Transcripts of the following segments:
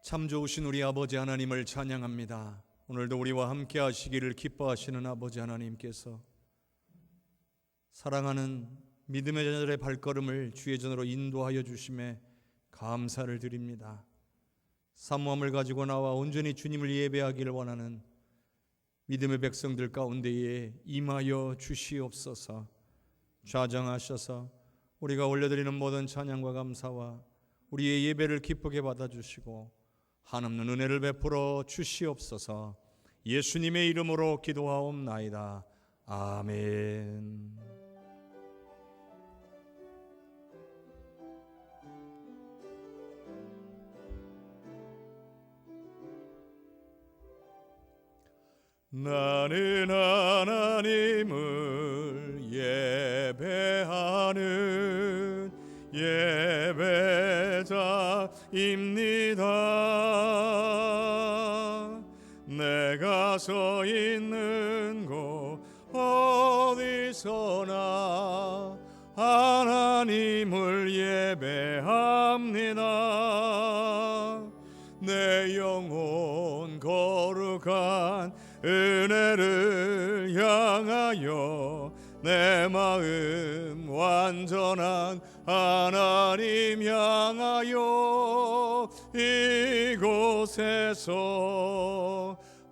참 좋으신 우리 아버지 하나님을 찬양합니다. 오늘도 우리와 함께 하시기를 기뻐하시는 아버지 하나님께서 사랑하는 믿음의 자들의 발걸음을 주의 전으로 인도하여 주심에 감사를 드립니다. 사모함을 가지고 나와 온전히 주님을 예배하기를 원하는 믿음의 백성들 가운데에 임하여 주시옵소서. 좌정하셔서 우리가 올려드리는 모든 찬양과 감사와 우리의 예배를 기쁘게 받아주시고 한없는 은혜를 베풀어 주시옵소서. 예수님의 이름으로 기도하옵나이다. 아멘. 나는 하나님을 예배하는 예배자입니다. 내가 서 있는 곳 어디서나 하나님을 예배합니다. 내 영혼 거룩한 은혜를 향하여 내 마음 완전한 하나님 향하여 이곳에서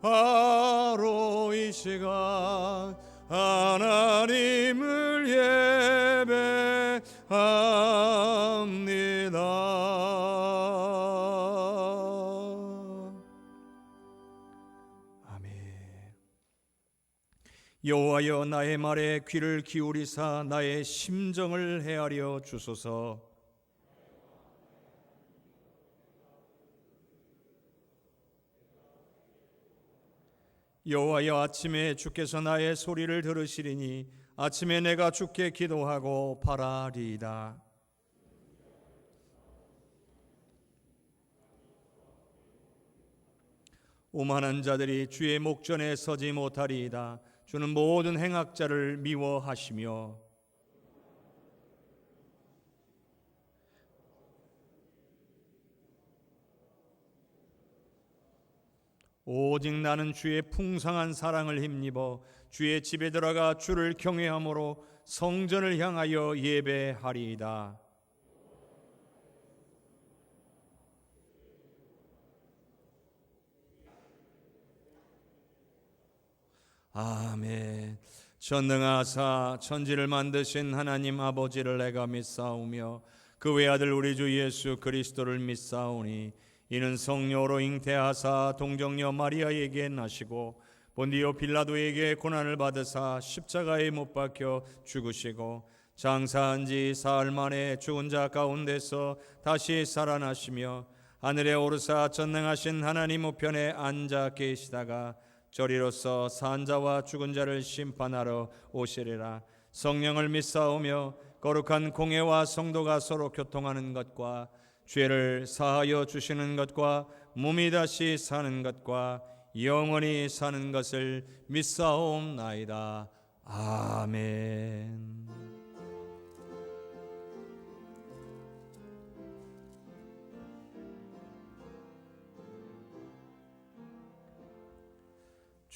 바로 이 시간 하나님을 예배합니다. 아멘. 여호와여, 나의 말에 귀를 기울이사 나의 심정을 헤아려 주소서. 여호와여, 아침에 주께서 나의 소리를 들으시리니 아침에 내가 주께 기도하고 바라리이다. 오만한 자들이 주의 목전에 서지 못하리이다. 주는 모든 행악자를 미워하시며 오직 나는 주의 풍성한 사랑을 힘입어 주의 집에 들어가 주를 경외함으로 성전을 향하여 예배하리이다. 아멘. 전능하사 천지를 만드신 하나님 아버지를 내가 믿사오며 그 외아들 우리 주 예수 그리스도를 믿사오니 이는 성령으로 잉태하사 동정녀 마리아에게 나시고 본디오 빌라도에게 고난을 받으사 십자가에 못 박혀 죽으시고 장사한 지 사흘 만에 죽은 자 가운데서 다시 살아나시며 하늘에 오르사 전능하신 하나님 우편에 앉아 계시다가 저리로서 산 자와 죽은 자를 심판하러 오시리라. 성령을 믿사오며 거룩한 공회와 성도가 서로 교통하는 것과 죄를 사하여 주시는 것과 몸이 다시 사는 것과 영원히 사는 것을 믿사옵나이다. 아멘.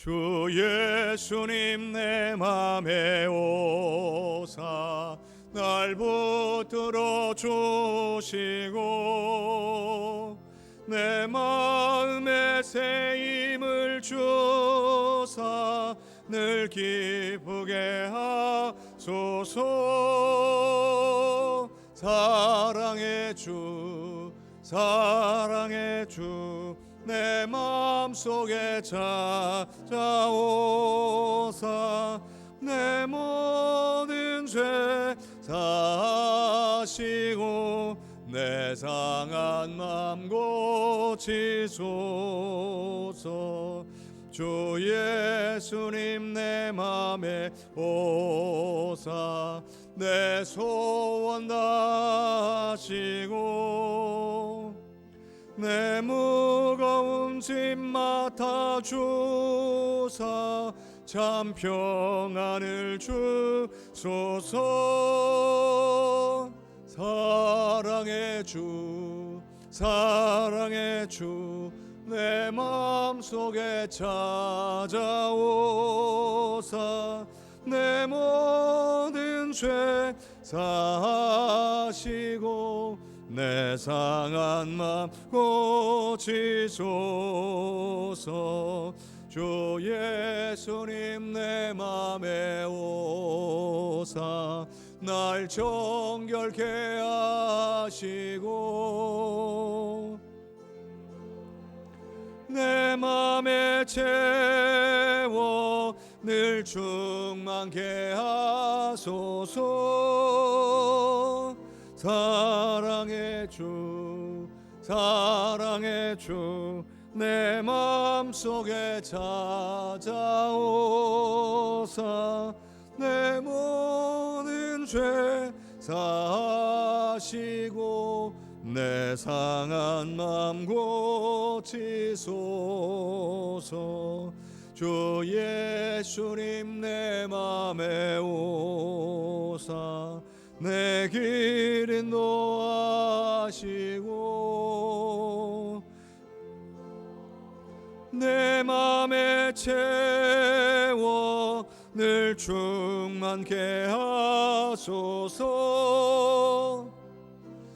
주 예수님 내 맘에 오사 날 붙들어 주시고 내 마음에 새 힘을 주사 늘 기쁘게 하소서. 사랑의 주 사랑의 주 내 마음속에 찾아오사 내 모든 죄 사하시고 내 상한 맘 고치소서. 주 예수님 내 맘에 오사 내 소원 다하시고 내 무거운 짐 맡아주사 참 평안을 주소서. 사랑의 주 사랑의 주 내 마음속에 찾아오사 내 모든 죄 사하시고 내 상한 맘 고치소서. 주 예수님 내 맘에 오사 날 정결케 하시고 내 맘에 채워 늘 충만케 하소서. 사랑의 주 사랑의 주 내 마음속에 찾아오사 내 모든 죄 사하시고 내 상한 맘 고치소서. 주 예수님 내 맘에 오사 내 길 인도하시고 내 맘에 채워 늘 충만케 하소서.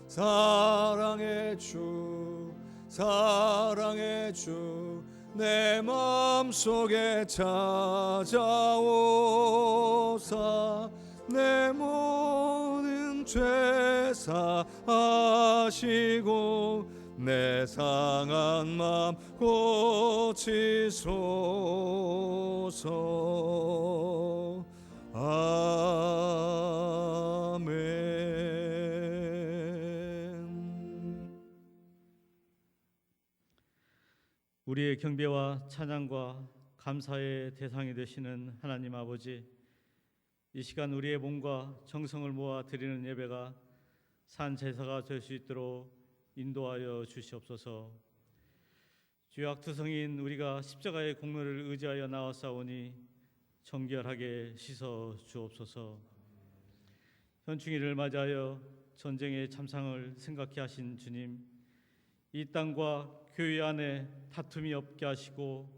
사랑의 주 사랑의 주 내 마음속에 찾아오사 내 모든 죄 사하시고 내 상한 맘 고치소서. 아멘. 우리의 경배와 찬양과 감사의 대상이 되시는 하나님 아버지, 이 시간 우리의 몸과 정성을 모아 드리는 예배가 산 제사가 될 수 있도록 인도하여 주시옵소서. 주의 악투성인 우리가 십자가의 공로를 의지하여 나왔사오니 정결하게 씻어 주옵소서. 현충일을 맞이하여 전쟁의 참상을 생각케 하신 주님, 이 땅과 교회 안에 다툼이 없게 하시고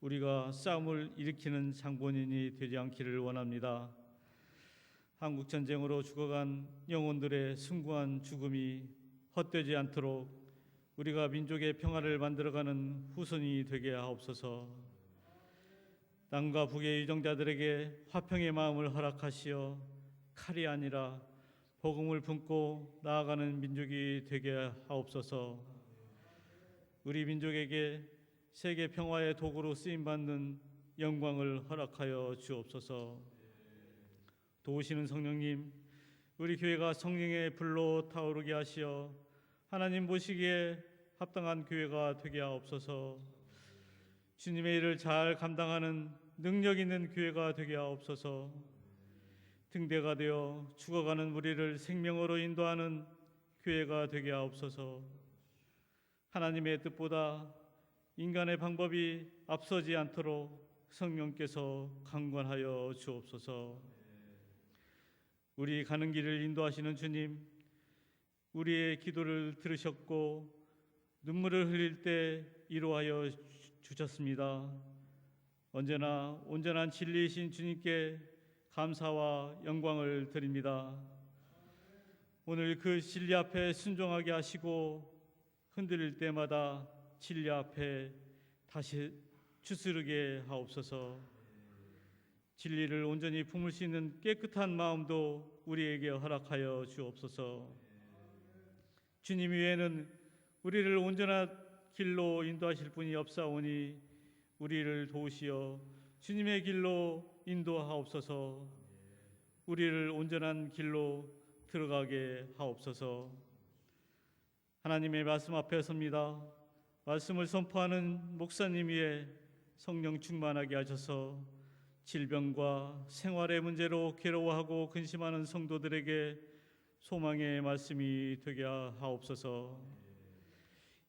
우리가 싸움을 일으키는 장본인이 되지 않기를 원합니다. 한국 전쟁으로 죽어간 영혼들의 숭고한 죽음이 헛되지 않도록 우리가 민족의 평화를 만들어가는 후손이 되게 하옵소서. 남과 북의 유정자들에게 화평의 마음을 허락하시어 칼이 아니라 복음을 품고 나아가는 민족이 되게 하옵소서. 우리 민족에게 세계 평화의 도구로 쓰임받는 영광을 허락하여 주옵소서. 도우시는 성령님, 우리 교회가 성령의 불로 타오르게 하시어 하나님 보시기에 합당한 교회가 되게 하옵소서. 주님의 일을 잘 감당하는 능력 있는 교회가 되게 하옵소서. 등대가 되어 죽어가는 우리를 생명으로 인도하는 교회가 되게 하옵소서. 하나님의 뜻보다 인간의 방법이 앞서지 않도록 성령께서 강권하여 주옵소서. 우리 가는 길을 인도하시는 주님, 우리의 기도를 들으셨고 눈물을 흘릴 때 위로하여 주셨습니다. 언제나 온전한 진리이신 주님께 감사와 영광을 드립니다. 오늘 그 진리 앞에 순종하게 하시고 흔들릴 때마다 진리 앞에 다시 추스르게 하옵소서. 진리를 온전히 품을 수 있는 깨끗한 마음도 우리에게 허락하여 주옵소서. 주님 외에는 우리를 온전한 길로 인도하실 분이 없사오니 우리를 도우시어 주님의 길로 인도하옵소서. 우리를 온전한 길로 들어가게 하옵소서. 하나님의 말씀 앞에 섭니다. 말씀을 선포하는 목사님 위에 성령 충만하게 하셔서 질병과 생활의 문제로 괴로워하고 근심하는 성도들에게 소망의 말씀이 되게 하옵소서.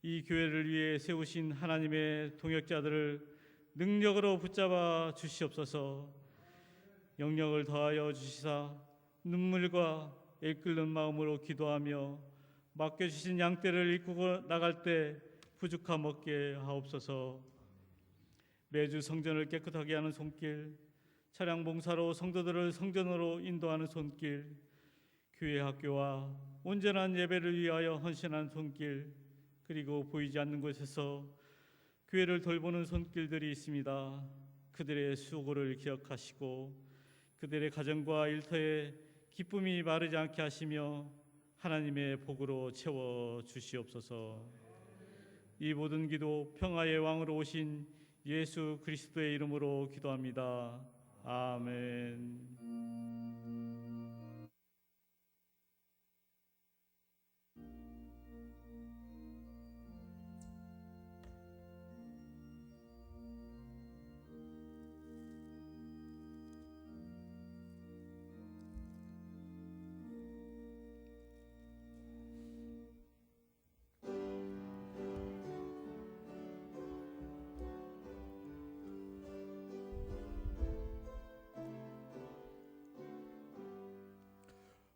이 교회를 위해 세우신 하나님의 동역자들을 능력으로 붙잡아 주시옵소서. 영력을 더하여 주시사 눈물과 애끓는 마음으로 기도하며 맡겨주신 양떼를 이끌고 나갈 때 부족함 없게 하옵소서. 매주 성전을 깨끗하게 하는 손길, 차량 봉사로 성도들을 성전으로 인도하는 손길, 교회 학교와 온전한 예배를 위하여 헌신하는 손길, 그리고 보이지 않는 곳에서 교회를 돌보는 손길들이 있습니다. 그들의 수고를 기억하시고 그들의 가정과 일터에 기쁨이 마르지 않게 하시며 하나님의 복으로 채워 주시옵소서. 이 모든 기도 평화의 왕으로 오신 예수 그리스도의 이름으로 기도합니다. 아멘.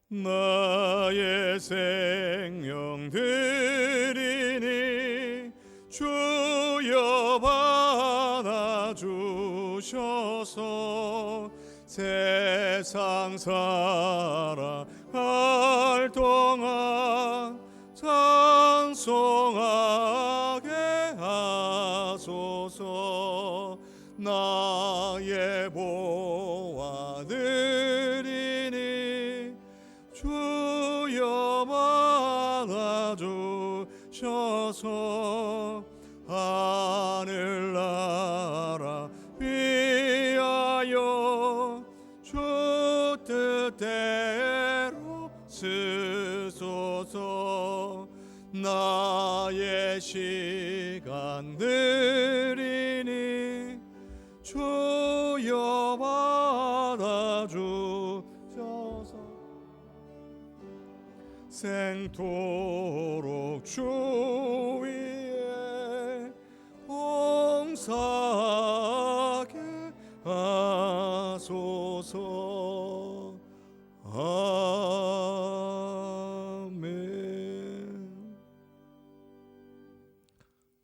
나의 생명 드리니 주여 받아주셔서 세상 살아갈 동안 찬송하게 하소서. 나의 보아 드리니 주여 받아주셔서 하늘나라 위하여 주 뜻대로 쓰소서. 나의 시간 드리니 주여 받아주셔서 생토록 주 위에 봉사하게 하소서. 아멘.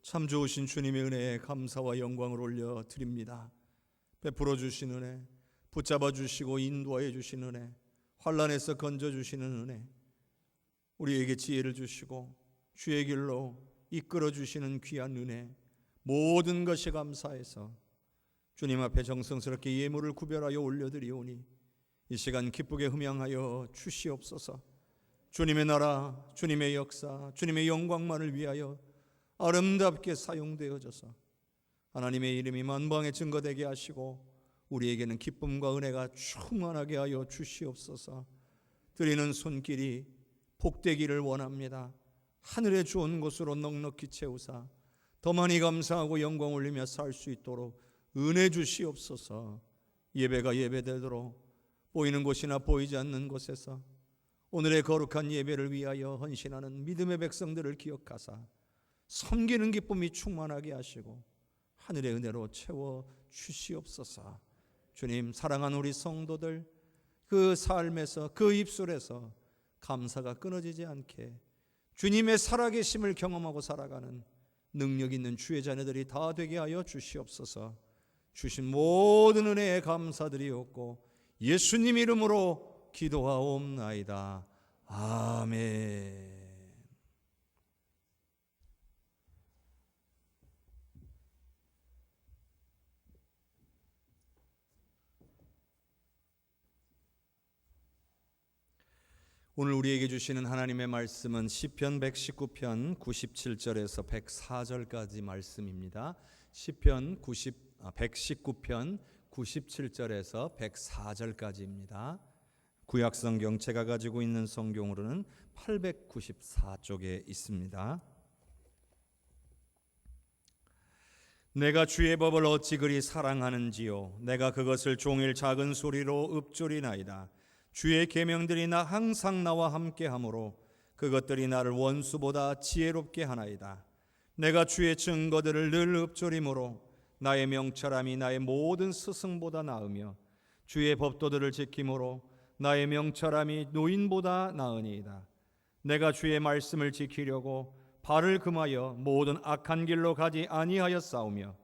참 좋으신 주님의 은혜에 감사와 영광을 올려 드립니다. 베풀어 주신 은혜, 붙잡아 주시고 인도하여 주신 은혜, 환난에서 건져 주시는 은혜, 우리에게 지혜를 주시고 주의 길로 이끌어 주시는 귀한 은혜, 모든 것이 감사해서 주님 앞에 정성스럽게 예물을 구별하여 올려드리오니 이 시간 기쁘게 흠양하여 주시옵소서. 주님의 나라, 주님의 역사, 주님의 영광만을 위하여 아름답게 사용되어져서 하나님의 이름이 만방에 증거되게 하시고 우리에게는 기쁨과 은혜가 충만하게 하여 주시옵소서. 드리는 손길이 복되기를 원합니다. 하늘의 좋은 곳으로 넉넉히 채우사 더 많이 감사하고 영광 올리며 살 수 있도록 은혜 주시옵소서. 예배가 예배되도록 보이는 곳이나 보이지 않는 곳에서 오늘의 거룩한 예배를 위하여 헌신하는 믿음의 백성들을 기억하사 섬기는 기쁨이 충만하게 하시고 하늘의 은혜로 채워 주시옵소서. 주님, 사랑하는 우리 성도들 그 삶에서 그 입술에서 감사가 끊어지지 않게 주님의 살아계심을 경험하고 살아가는 능력 있는 주의 자녀들이 다 되게 하여 주시옵소서. 주신 모든 은혜에 감사드리옵고 예수님 이름으로 기도하옵나이다. 아멘. 오늘 우리에게 주시는 하나님의 말씀은 시편 119편 97절에서 104절까지 말씀입니다. 시편 119편 97절에서 104절까지입니다. 구약성경 제가 가지고 있는 성경으로는 894쪽에 있습니다. 내가 주의 법을 어찌 그리 사랑하는지요. 내가 그것을 종일 작은 소리로 읊조리나이다. 주의 계명들이 항상 나와 함께하므로 그것들이 나를 원수보다 지혜롭게 하나이다. 내가 주의 증거들을 늘 읊조림으로 나의 명철함이 나의 모든 스승보다 나으며 주의 법도들을 지킴으로 나의 명철함이 노인보다 나으니이다. 내가 주의 말씀을 지키려고 발을 금하여 모든 악한 길로 가지 아니하였사오며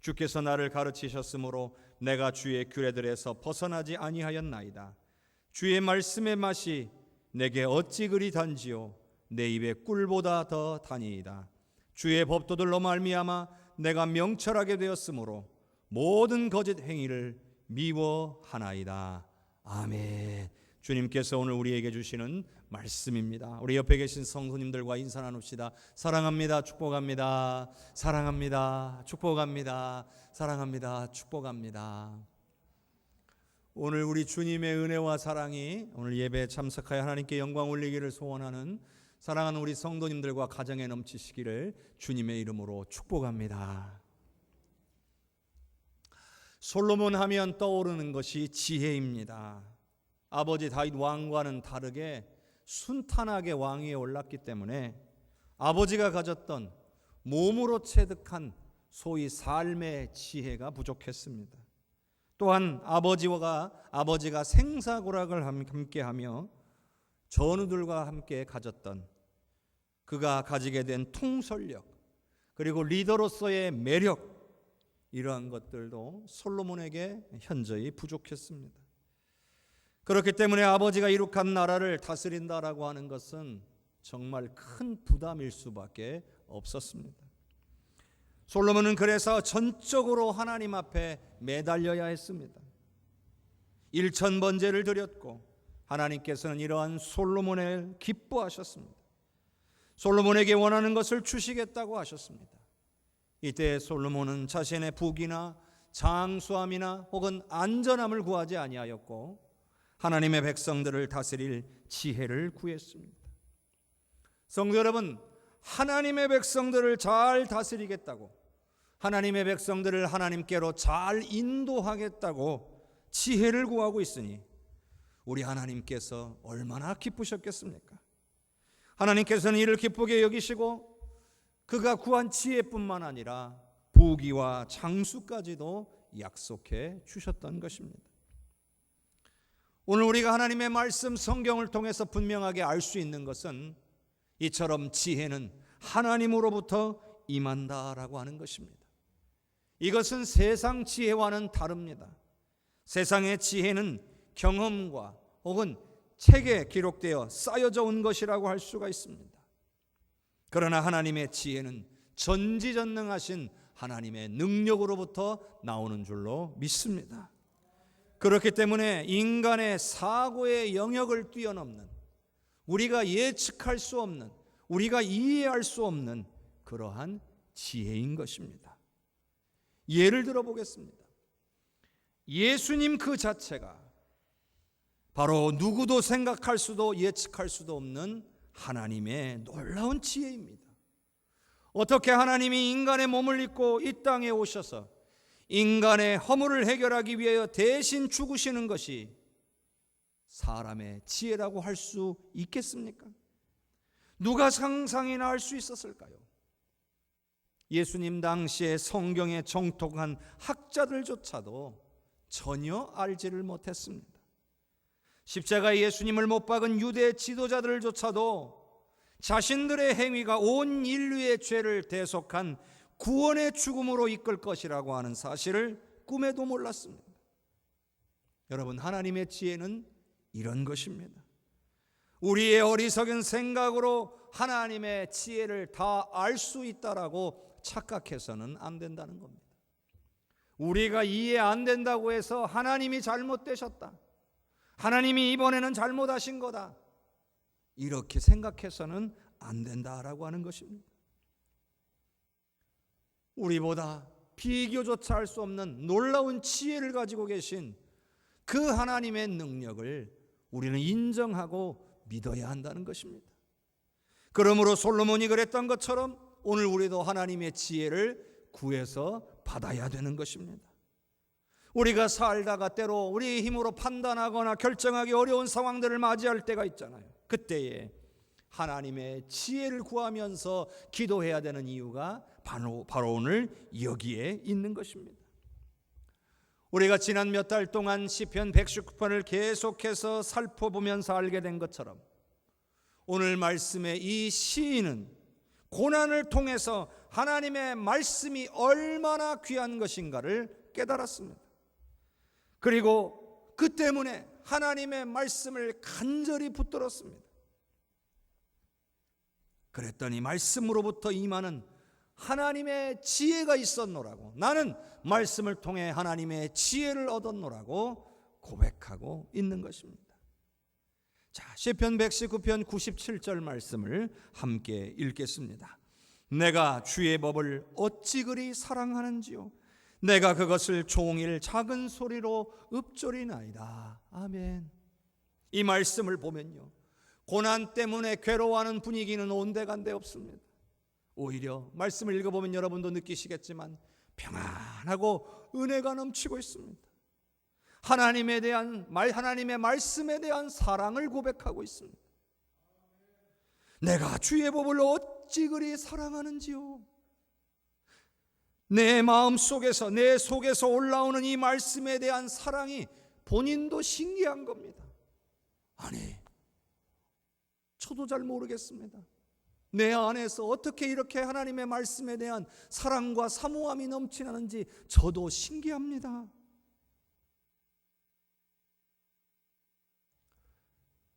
주께서 나를 가르치셨으므로 내가 주의 규례들에서 벗어나지 아니하였나이다. 주의 말씀의 맛이 내게 어찌 그리 단지요 내 입에 꿀보다 더 다니이다. 주의 법도들로 말미암아 내가 명철하게 되었으므로 모든 거짓 행위를 미워하나이다. 아멘. 주님께서 오늘 우리에게 주시는 말씀입니다. 우리 옆에 계신 성도님들과 인사 나눕시다. 사랑합니다. 축복합니다. 사랑합니다. 축복합니다. 사랑합니다. 축복합니다. 오늘 우리 주님의 은혜와 사랑이 오늘 예배에 참석하여 하나님께 영광 올리기를 소원하는 사랑하는 우리 성도님들과 가정에 넘치시기를 주님의 이름으로 축복합니다. 솔로몬 하면 떠오르는 것이 지혜입니다. 아버지 다윗 왕과는 다르게 순탄하게 왕위에 올랐기 때문에 아버지가 가졌던 몸으로 체득한 소위 삶의 지혜가 부족했습니다. 또한 아버지가 생사고락을 함께하며 전우들과 함께 가졌던 그가 가지게 된 통솔력 그리고 리더로서의 매력 이러한 것들도 솔로몬에게 현저히 부족했습니다. 그렇기 때문에 아버지가 이룩한 나라를 다스린다라고 하는 것은 정말 큰 부담일 수밖에 없었습니다. 솔로몬은 그래서 전적으로 하나님 앞에 매달려야 했습니다. 일천번제를 드렸고 하나님께서는 이러한 솔로몬을 기뻐하셨습니다. 솔로몬에게 원하는 것을 주시겠다고 하셨습니다. 이때 솔로몬은 자신의 부귀나 장수함이나 혹은 안전함을 구하지 아니하였고 하나님의 백성들을 다스릴 지혜를 구했습니다. 성도 여러분, 하나님의 백성들을 잘 다스리겠다고 하나님의 백성들을 하나님께로 잘 인도하겠다고 지혜를 구하고 있으니 우리 하나님께서 얼마나 기쁘셨겠습니까? 하나님께서는 이를 기쁘게 여기시고 그가 구한 지혜뿐만 아니라 부귀와 장수까지도 약속해 주셨던 것입니다. 오늘 우리가 하나님의 말씀 성경을 통해서 분명하게 알 수 있는 것은 이처럼 지혜는 하나님으로부터 임한다라고 하는 것입니다. 이것은 세상 지혜와는 다릅니다. 세상의 지혜는 경험과 혹은 책에 기록되어 쌓여져 온 것이라고 할 수가 있습니다. 그러나 하나님의 지혜는 전지전능하신 하나님의 능력으로부터 나오는 줄로 믿습니다. 그렇기 때문에 인간의 사고의 영역을 뛰어넘는 우리가 예측할 수 없는 우리가 이해할 수 없는 그러한 지혜인 것입니다. 예를 들어 보겠습니다. 예수님 그 자체가 바로 누구도 생각할 수도 예측할 수도 없는 하나님의 놀라운 지혜입니다. 어떻게 하나님이 인간의 몸을 입고 이 땅에 오셔서 인간의 허물을 해결하기 위하여 대신 죽으시는 것이 사람의 지혜라고 할 수 있겠습니까? 누가 상상이나 할 수 있었을까요? 예수님 당시에 성경에 정통한 학자들조차도 전혀 알지를 못했습니다. 십자가에 예수님을 못 박은 유대 지도자들조차도 자신들의 행위가 온 인류의 죄를 대속한 구원의 죽음으로 이끌 것이라고 하는 사실을 꿈에도 몰랐습니다. 여러분, 하나님의 지혜는 이런 것입니다. 우리의 어리석은 생각으로 하나님의 지혜를 다 알 수 있다라고 착각해서는 안 된다는 겁니다. 우리가 이해 안 된다고 해서 하나님이 잘못되셨다, 하나님이 이번에는 잘못하신 거다, 이렇게 생각해서는 안 된다라고 하는 것입니다. 우리보다 비교조차 할 수 없는 놀라운 지혜를 가지고 계신 그 하나님의 능력을 우리는 인정하고 믿어야 한다는 것입니다. 그러므로 솔로몬이 그랬던 것처럼 오늘 우리도 하나님의 지혜를 구해서 받아야 되는 것입니다. 우리가 살다가 때로 우리의 힘으로 판단하거나 결정하기 어려운 상황들을 맞이할 때가 있잖아요. 그때에 하나님의 지혜를 구하면서 기도해야 되는 이유가 바로 오늘 여기에 있는 것입니다. 우리가 지난 몇 달 동안 시편 119편을 계속해서 살펴보면서 알게 된 것처럼 오늘 말씀의 이 시인은 고난을 통해서 하나님의 말씀이 얼마나 귀한 것인가를 깨달았습니다. 그리고 그 때문에 하나님의 말씀을 간절히 붙들었습니다. 그랬더니 말씀으로부터 임하는 하나님의 지혜가 있었노라고, 나는 말씀을 통해 하나님의 지혜를 얻었노라고 고백하고 있는 것입니다. 자, 시편 119편 97절 말씀을 함께 읽겠습니다. 내가 주의 법을 어찌 그리 사랑하는지요, 내가 그것을 종일 작은 소리로 읊조리나이다. 아멘. 이 말씀을 보면요, 고난 때문에 괴로워하는 분위기는 온데간데 없습니다. 오히려 말씀을 읽어보면 여러분도 느끼시겠지만 평안하고 은혜가 넘치고 있습니다. 하나님의 말씀에 대한 사랑을 고백하고 있습니다. 내가 주의 법을 어찌 그리 사랑하는지요. 내 마음 속에서, 내 속에서 올라오는 이 말씀에 대한 사랑이 본인도 신기한 겁니다. 아니, 저도 잘 모르겠습니다. 내 안에서 어떻게 이렇게 하나님의 말씀에 대한 사랑과 사모함이 넘치는지 저도 신기합니다.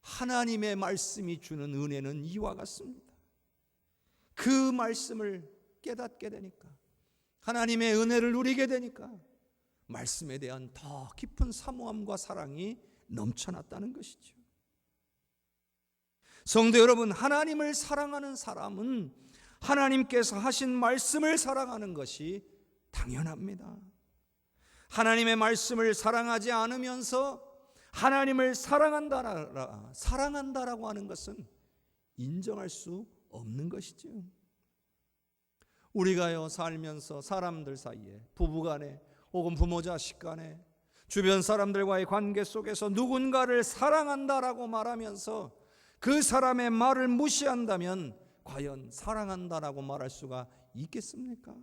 하나님의 말씀이 주는 은혜는 이와 같습니다. 그 말씀을 깨닫게 되니까, 하나님의 은혜를 누리게 되니까 말씀에 대한 더 깊은 사모함과 사랑이 넘쳐났다는 것이죠. 성도 여러분, 하나님을 사랑하는 사람은 하나님께서 하신 말씀을 사랑하는 것이 당연합니다. 하나님의 말씀을 사랑하지 않으면서 하나님을 사랑한다라고 하는 것은 인정할 수 없는 것이죠. 우리가요, 살면서 사람들 사이에, 부부간에 혹은 부모 자식 간에, 주변 사람들과의 관계 속에서 누군가를 사랑한다라고 말하면서 그 사람의 말을 무시한다면 과연 사랑한다라고 말할 수가 있겠습니까?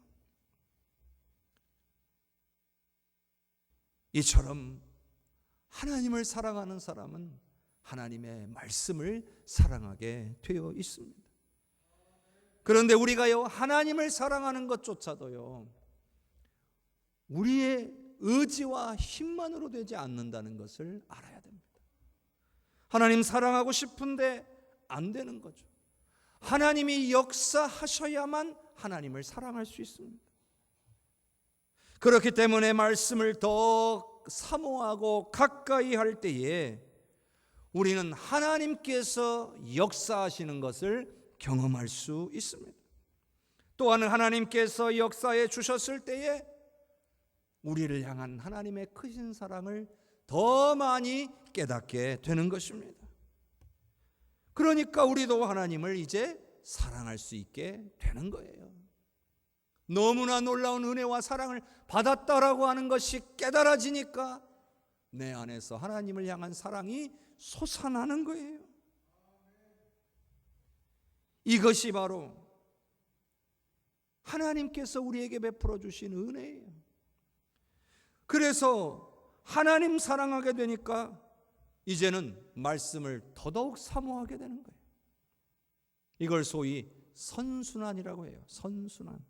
이처럼 하나님을 사랑하는 사람은 하나님의 말씀을 사랑하게 되어 있습니다. 그런데 우리가요, 하나님을 사랑하는 것조차도요, 우리의 의지와 힘만으로 되지 않는다는 것을 알아야 됩니다. 하나님 사랑하고 싶은데 안 되는 거죠. 하나님이 역사하셔야만 하나님을 사랑할 수 있습니다. 그렇기 때문에 말씀을 더 사모하고 가까이 할 때에 우리는 하나님께서 역사하시는 것을 경험할 수 있습니다. 또한 하나님께서 역사해 주셨을 때에 우리를 향한 하나님의 크신 사랑을 더 많이 깨닫게 되는 것입니다. 그러니까 우리도 하나님을 이제 사랑할 수 있게 되는 거예요. 너무나 놀라운 은혜와 사랑을 받았다라고 하는 것이 깨달아지니까 내 안에서 하나님을 향한 사랑이 솟아나는 거예요. 이것이 바로 하나님께서 우리에게 베풀어 주신 은혜예요. 그래서 하나님 사랑하게 되니까 이제는 말씀을 더더욱 사모하게 되는 거예요. 이걸 소위 선순환이라고 해요. 선순환.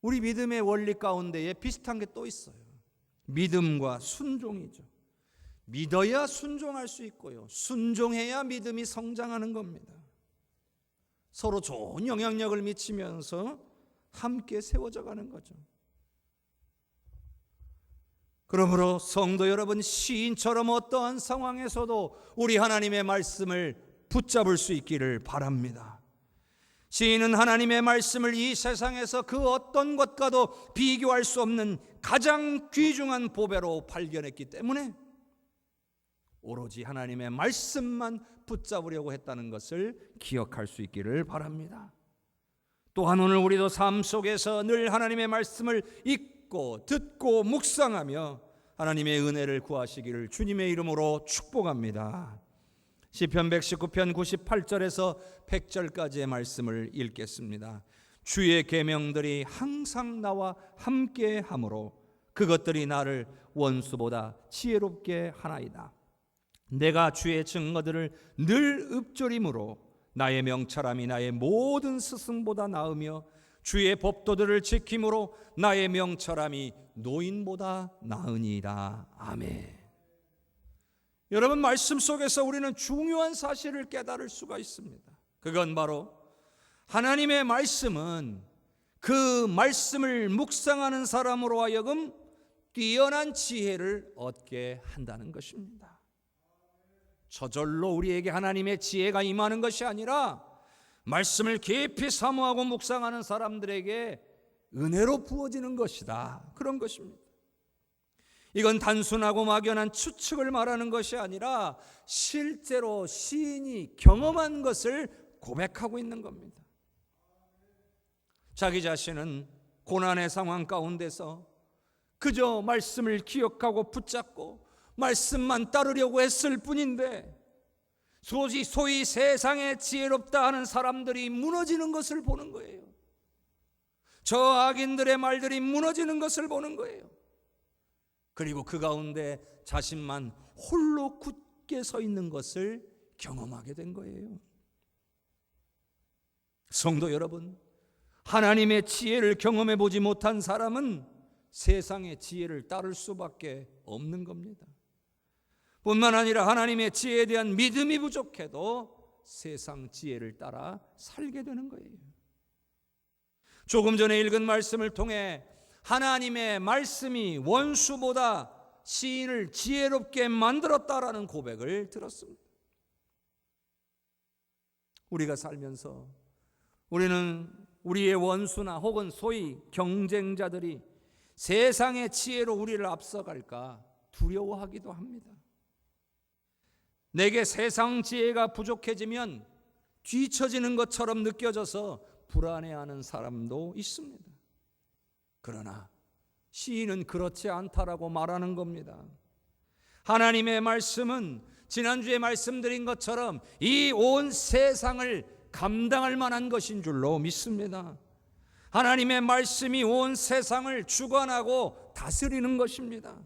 우리 믿음의 원리 가운데에 비슷한 게 또 있어요. 믿음과 순종이죠. 믿어야 순종할 수 있고요, 순종해야 믿음이 성장하는 겁니다. 서로 좋은 영향력을 미치면서 함께 세워져 가는 거죠. 그러므로 성도 여러분, 시인처럼 어떠한 상황에서도 우리 하나님의 말씀을 붙잡을 수 있기를 바랍니다. 시인은 하나님의 말씀을 이 세상에서 그 어떤 것과도 비교할 수 없는 가장 귀중한 보배로 발견했기 때문에 오로지 하나님의 말씀만 붙잡으려고 했다는 것을 기억할 수 있기를 바랍니다. 또한 오늘 우리도 삶 속에서 늘 하나님의 말씀을 읽고 듣고 묵상하며 하나님의 은혜를 구하시기를 주님의 이름으로 축복합니다. 시편 119편 98절에서 100절까지의 말씀을 읽겠습니다. 주의 계명들이 항상 나와 함께 하므로 그것들이 나를 원수보다 지혜롭게 하나이다. 내가 주의 증거들을 늘 읊조림으로 나의 명철함이 나의 모든 스승보다 나으며 주의 법도들을 지킴으로 나의 명철함이 노인보다 나으니이다. 아멘. 여러분, 말씀 속에서 우리는 중요한 사실을 깨달을 수가 있습니다. 그건 바로 하나님의 말씀은 그 말씀을 묵상하는 사람으로 하여금 뛰어난 지혜를 얻게 한다는 것입니다. 저절로 우리에게 하나님의 지혜가 임하는 것이 아니라 말씀을 깊이 사모하고 묵상하는 사람들에게 은혜로 부어지는 것이다. 그런 것입니다. 이건 단순하고 막연한 추측을 말하는 것이 아니라 실제로 시인이 경험한 것을 고백하고 있는 겁니다. 자기 자신은 고난의 상황 가운데서 그저 말씀을 기억하고 붙잡고 말씀만 따르려고 했을 뿐인데 소위 세상에 지혜롭다 하는 사람들이 무너지는 것을 보는 거예요. 저 악인들의 말들이 무너지는 것을 보는 거예요. 그리고 그 가운데 자신만 홀로 굳게 서 있는 것을 경험하게 된 거예요. 성도 여러분, 하나님의 지혜를 경험해 보지 못한 사람은 세상의 지혜를 따를 수밖에 없는 겁니다. 뿐만 아니라 하나님의 지혜에 대한 믿음이 부족해도 세상 지혜를 따라 살게 되는 거예요. 조금 전에 읽은 말씀을 통해 하나님의 말씀이 원수보다 시인을 지혜롭게 만들었다라는 고백을 들었습니다. 우리가 살면서 우리는 우리의 원수나 혹은 소위 경쟁자들이 세상의 지혜로 우리를 앞서갈까 두려워하기도 합니다. 내게 세상 지혜가 부족해지면 뒤처지는 것처럼 느껴져서 불안해하는 사람도 있습니다. 그러나 시인은 그렇지 않다라고 말하는 겁니다. 하나님의 말씀은 지난주에 말씀드린 것처럼 이 온 세상을 감당할 만한 것인 줄로 믿습니다. 하나님의 말씀이 온 세상을 주관하고 다스리는 것입니다.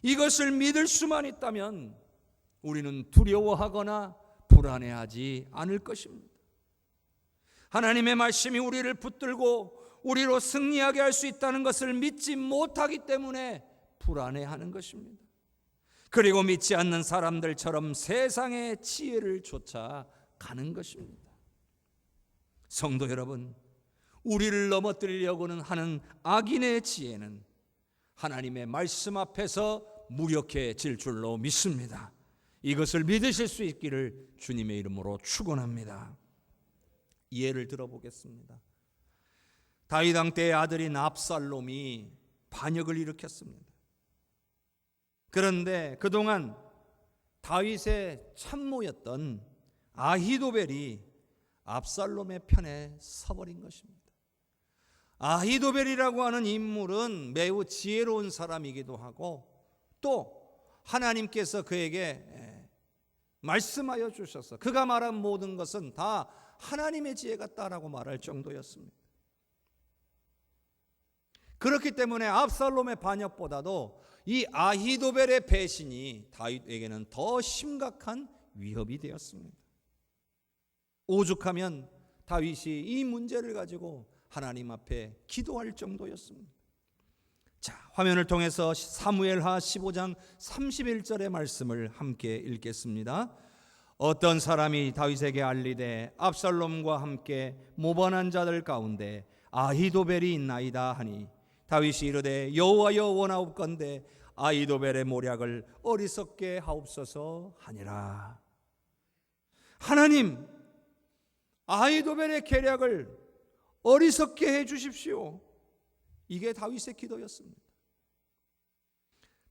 이것을 믿을 수만 있다면 우리는 두려워하거나 불안해하지 않을 것입니다. 하나님의 말씀이 우리를 붙들고 우리로 승리하게 할 수 있다는 것을 믿지 못하기 때문에 불안해하는 것입니다. 그리고 믿지 않는 사람들처럼 세상의 지혜를 쫓아가는 것입니다. 성도 여러분, 우리를 넘어뜨리려고는 하는 악인의 지혜는 하나님의 말씀 앞에서 무력해질 줄로 믿습니다. 이것을 믿으실 수 있기를 주님의 이름으로 축원합니다. 예를 들어보겠습니다. 다윗 왕 때의 아들인 압살롬이 반역을 일으켰습니다. 그런데 그동안 다윗의 참모였던 아히도벨이 압살롬의 편에 서버린 것입니다. 아히도벨이라고 하는 인물은 매우 지혜로운 사람이기도 하고 또 하나님께서 그에게 말씀하여 주셔서 그가 말한 모든 것은 다 하나님의 지혜 같다라고 말할 정도였습니다. 그렇기 때문에 압살롬의 반역보다도 이 아히도벨의 배신이 다윗에게는 더 심각한 위협이 되었습니다. 오죽하면 다윗이 이 문제를 가지고 하나님 앞에 기도할 정도였습니다. 자, 화면을 통해서 사무엘하 15장 31절의 말씀을 함께 읽겠습니다. 어떤 사람이 다윗에게 알리되 압살롬과 함께 모반한 자들 가운데 아히도벨이 있나이다 하니 다윗이 이르되 여호와여 원하옵건대 아히도벨의 모략을 어리석게 하옵소서 하니라. 하나님, 아히도벨의 계략을 어리석게 해 주십시오. 이게 다윗의 기도였습니다.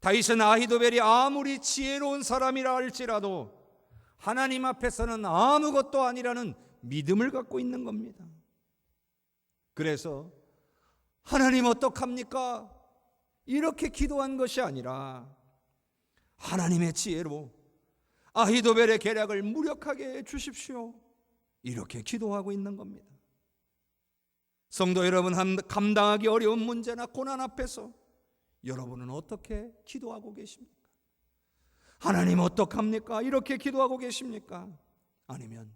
다윗은 아히도벨이 아무리 지혜로운 사람이라 할지라도 하나님 앞에서는 아무것도 아니라는 믿음을 갖고 있는 겁니다. 그래서 하나님 어떡합니까? 이렇게 기도한 것이 아니라 하나님의 지혜로 아히도벨의 계략을 무력하게 해 주십시오. 이렇게 기도하고 있는 겁니다. 성도 여러분, 감당하기 어려운 문제나 고난 앞에서 여러분은 어떻게 기도하고 계십니까? 하나님 어떡합니까? 이렇게 기도하고 계십니까? 아니면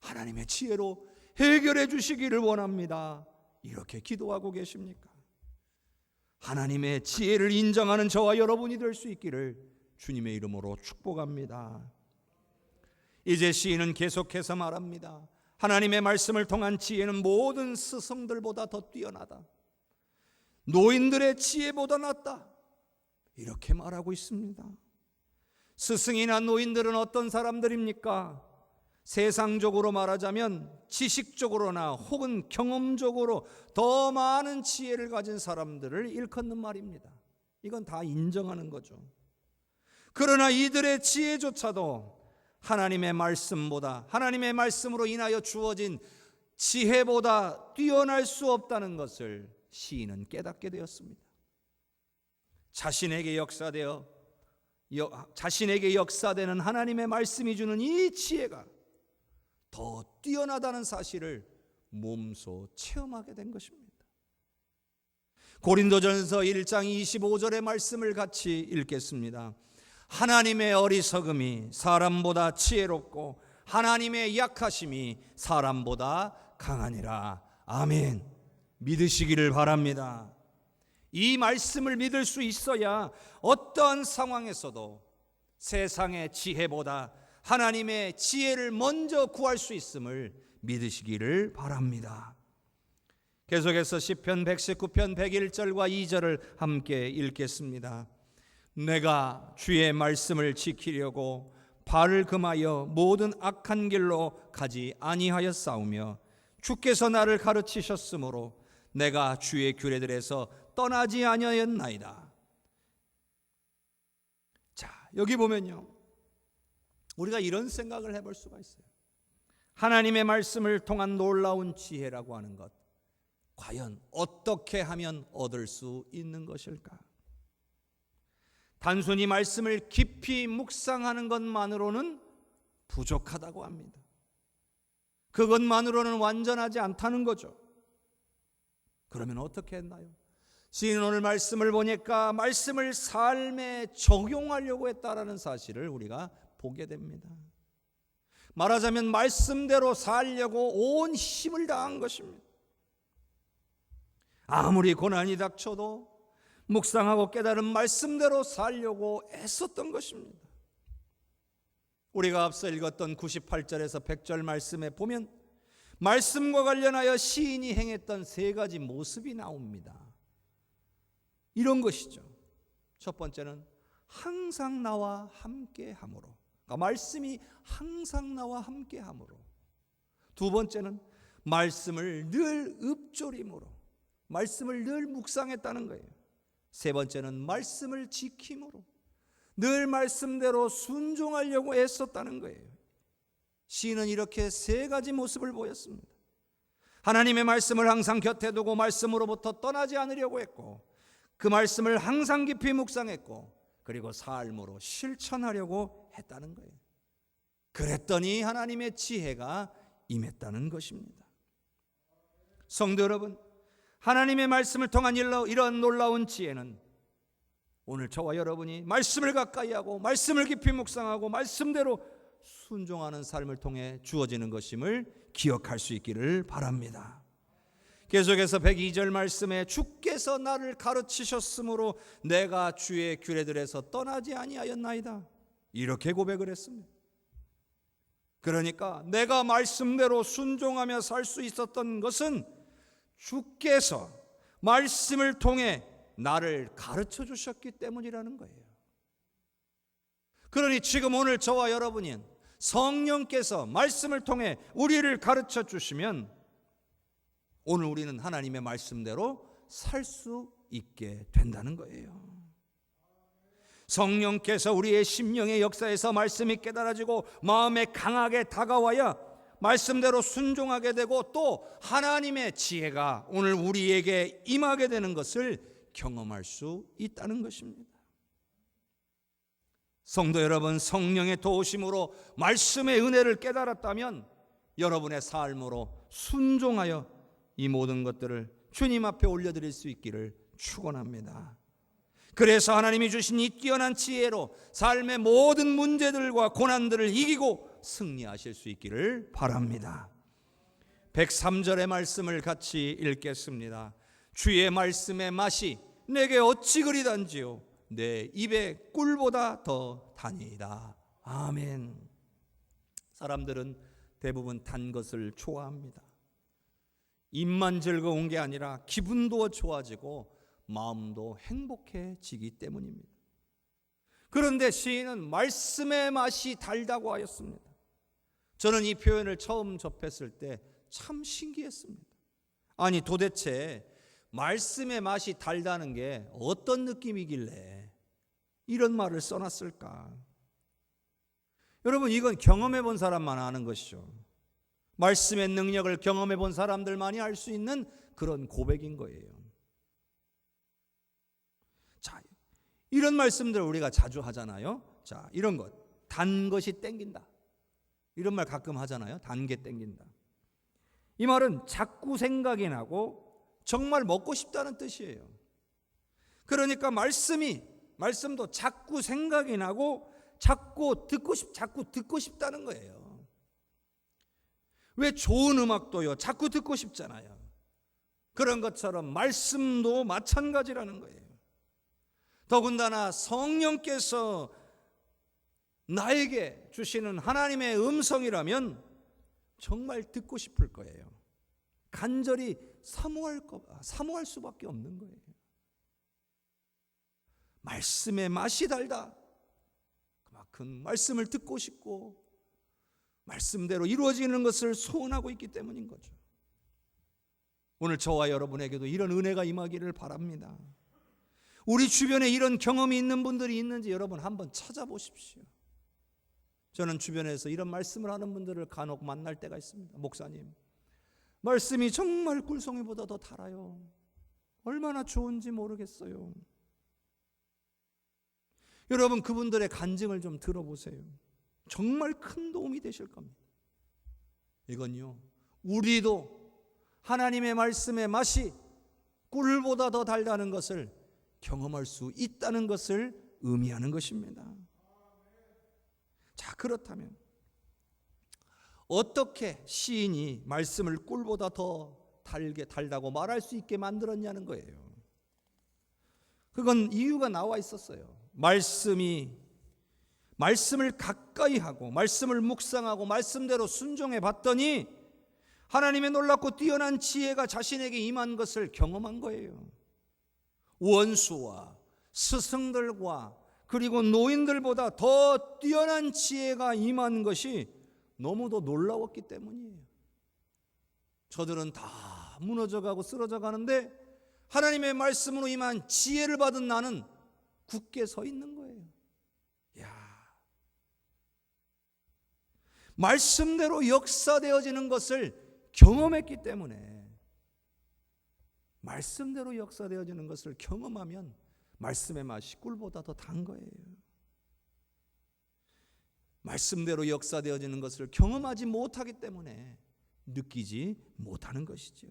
하나님의 지혜로 해결해 주시기를 원합니다. 이렇게 기도하고 계십니까? 하나님의 지혜를 인정하는 저와 여러분이 될 수 있기를 주님의 이름으로 축복합니다. 이제 시인은 계속해서 말합니다. 하나님의 말씀을 통한 지혜는 모든 스승들보다 더 뛰어나다. 노인들의 지혜보다 낫다. 이렇게 말하고 있습니다. 스승이나 노인들은 어떤 사람들입니까? 세상적으로 말하자면 지식적으로나 혹은 경험적으로 더 많은 지혜를 가진 사람들을 일컫는 말입니다. 이건 다 인정하는 거죠. 그러나 이들의 지혜조차도 하나님의 말씀보다, 하나님의 말씀으로 인하여 주어진 지혜보다 뛰어날 수 없다는 것을 시인은 깨닫게 되었습니다. 자신에게 역사되는 하나님의 말씀이 주는 이 지혜가 더 뛰어나다는 사실을 몸소 체험하게 된 것입니다. 고린도전서 1장 25절의 말씀을 같이 읽겠습니다. 하나님의 어리석음이 사람보다 지혜롭고 하나님의 약하심이 사람보다 강하니라. 아멘. 믿으시기를 바랍니다. 이 말씀을 믿을 수 있어야 어떠한 상황에서도 세상의 지혜보다 하나님의 지혜를 먼저 구할 수 있음을 믿으시기를 바랍니다. 계속해서 시편 119편 101절과 2절을 함께 읽겠습니다. 내가 주의 말씀을 지키려고 발을 금하여 모든 악한 길로 가지 아니하였사오며 주께서 나를 가르치셨으므로 내가 주의 규례들에서 떠나지 아니하였나이다. 자, 여기 보면요, 우리가 이런 생각을 해볼 수가 있어요. 하나님의 말씀을 통한 놀라운 지혜라고 하는 것, 과연 어떻게 하면 얻을 수 있는 것일까? 단순히 말씀을 깊이 묵상하는 것만으로는 부족하다고 합니다. 그것만으로는 완전하지 않다는 거죠. 그러면 어떻게 했나요? 시인 오늘 말씀을 보니까 말씀을 삶에 적용하려고 했다라는 사실을 우리가 보게 됩니다. 말하자면 말씀대로 살려고 온 힘을 다한 것입니다. 아무리 고난이 닥쳐도 묵상하고 깨달은 말씀대로 살려고 애썼던 것입니다. 우리가 앞서 읽었던 98절에서 100절 말씀에 보면 말씀과 관련하여 시인이 행했던 세 가지 모습이 나옵니다. 이런 것이죠. 첫 번째는 항상 나와 함께함으로, 그러니까 말씀이 항상 나와 함께함으로. 두 번째는 말씀을 늘 읊조림으로, 말씀을 늘 묵상했다는 거예요. 세 번째는 말씀을 지킴으로, 늘 말씀대로 순종하려고 애썼다는 거예요. 시인은 이렇게 세 가지 모습을 보였습니다. 하나님의 말씀을 항상 곁에 두고 말씀으로부터 떠나지 않으려고 했고, 그 말씀을 항상 깊이 묵상했고, 그리고 삶으로 실천하려고 했다는 거예요. 그랬더니 하나님의 지혜가 임했다는 것입니다. 성도 여러분, 하나님의 말씀을 통한 이런 놀라운 지혜는 오늘 저와 여러분이 말씀을 가까이 하고 말씀을 깊이 묵상하고 말씀대로 순종하는 삶을 통해 주어지는 것임을 기억할 수 있기를 바랍니다. 계속해서 102절 말씀에 주께서 나를 가르치셨으므로 내가 주의 규례들에서 떠나지 아니하였나이다. 이렇게 고백을 했습니다. 그러니까 내가 말씀대로 순종하며 살 수 있었던 것은 주께서 말씀을 통해 나를 가르쳐 주셨기 때문이라는 거예요. 그러니 지금 오늘 저와 여러분이 성령께서 말씀을 통해 우리를 가르쳐 주시면 오늘 우리는 하나님의 말씀대로 살 수 있게 된다는 거예요. 성령께서 우리의 심령의 역사에서 말씀이 깨달아지고 마음에 강하게 다가와야 말씀대로 순종하게 되고 또 하나님의 지혜가 오늘 우리에게 임하게 되는 것을 경험할 수 있다는 것입니다. 성도 여러분, 성령의 도우심으로 말씀의 은혜를 깨달았다면 여러분의 삶으로 순종하여 이 모든 것들을 주님 앞에 올려드릴 수 있기를 축원합니다. 그래서 하나님이 주신 이 뛰어난 지혜로 삶의 모든 문제들과 고난들을 이기고 승리하실 수 있기를 바랍니다. 103절의 말씀을 같이 읽겠습니다. 주의 말씀의 맛이 내게 어찌 그리 단지요 내 입에 꿀보다 더 다니이다. 아멘. 사람들은 대부분 단 것을 좋아합니다. 입만 즐거운 게 아니라 기분도 좋아지고 마음도 행복해지기 때문입니다. 그런데 시인은 말씀의 맛이 달다고 하였습니다. 저는 이 표현을 처음 접했을 때 참 신기했습니다. 아니 도대체 말씀의 맛이 달다는 게 어떤 느낌이길래 이런 말을 써놨을까? 여러분, 이건 경험해 본 사람만 아는 것이죠. 말씀의 능력을 경험해 본 사람들만이 알 수 있는 그런 고백인 거예요. 자, 이런 말씀들 우리가 자주 하잖아요. 자, 이런 것, 단 것이 땡긴다, 이런 말 가끔 하잖아요. 단 게 땡긴다. 이 말은 자꾸 생각이 나고 정말 먹고 싶다는 뜻이에요. 그러니까 말씀도 자꾸 생각이 나고 자꾸 듣고 싶다는 거예요. 왜 좋은 음악도요 자꾸 듣고 싶잖아요. 그런 것처럼 말씀도 마찬가지라는 거예요. 더군다나 성령께서 나에게 주시는 하나님의 음성이라면 정말 듣고 싶을 거예요. 간절히 사모할 수밖에 없는 거예요. 말씀의 맛이 달다. 그만큼 말씀을 듣고 싶고 말씀대로 이루어지는 것을 소원하고 있기 때문인 거죠. 오늘 저와 여러분에게도 이런 은혜가 임하기를 바랍니다. 우리 주변에 이런 경험이 있는 분들이 있는지 여러분 한번 찾아보십시오. 저는 주변에서 이런 말씀을 하는 분들을 간혹 만날 때가 있습니다. 목사님, 말씀이 정말 꿀송이보다 더 달아요. 얼마나 좋은지 모르겠어요. 여러분, 그분들의 간증을 좀 들어보세요. 정말 큰 도움이 되실 겁니다. 이건요, 우리도 하나님의 말씀의 맛이 꿀보다 더 달다는 것을 경험할 수 있다는 것을 의미하는 것입니다. 자, 그렇다면 어떻게 시인이 말씀을 꿀보다 더 달다고 말할 수 있게 만들었냐는 거예요. 그건 이유가 나와 있었어요. 말씀을 가까이 하고 말씀을 묵상하고 말씀대로 순종해 봤더니 하나님의 놀랍고 뛰어난 지혜가 자신에게 임한 것을 경험한 거예요. 원수와 스승들과 그리고 노인들보다 더 뛰어난 지혜가 임한 것이 너무도 놀라웠기 때문이에요. 저들은 다 무너져가고 쓰러져 가는데 하나님의 말씀으로 임한 지혜를 받은 나는 굳게 서 있는 거예요. 말씀대로 역사되어지는 것을 경험했기 때문에, 말씀대로 역사되어지는 것을 경험하면 말씀의 맛이 꿀보다 더 단 거예요. 말씀대로 역사되어지는 것을 경험하지 못하기 때문에 느끼지 못하는 것이죠.